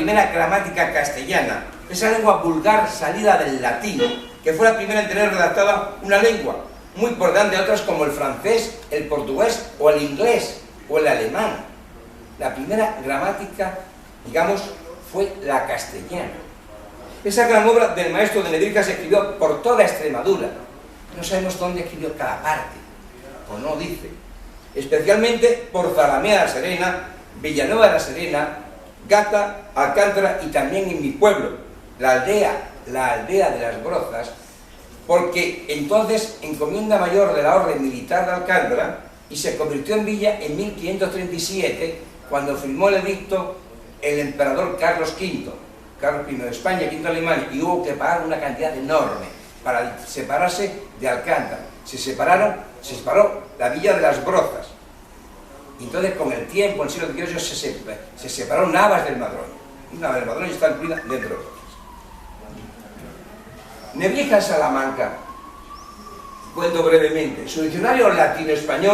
primera gramática castellana, esa lengua vulgar salida del latín, que fue la primera en tener redactada una lengua, muy por delante de otras como el francés, el portugués o el inglés o el alemán. La primera gramática, digamos, fue la castellana. Esa gran obra del maestro de Nedrica se escribió por toda Extremadura. No sabemos dónde escribió cada parte, o no dice. Especialmente por Zalamea la Serena, Villanueva de la Serena, Gata, Alcántara y también en mi pueblo, la aldea de las Brozas, porque entonces encomienda mayor de la Orden Militar de Alcántara y se convirtió en villa en 1537, cuando firmó el edicto el emperador Carlos V, Carlos I de España, V de Alemania, y hubo que pagar una cantidad enorme para separarse de Alcántara. Se separó la villa de las Brozas. Y entonces, con el tiempo, en el siglo XVIII, se separó Navas del Madroño. Y Navas del Madroño está incluida dentro de Brozas. Nebrija Salamanca, cuento brevemente, su diccionario latino-español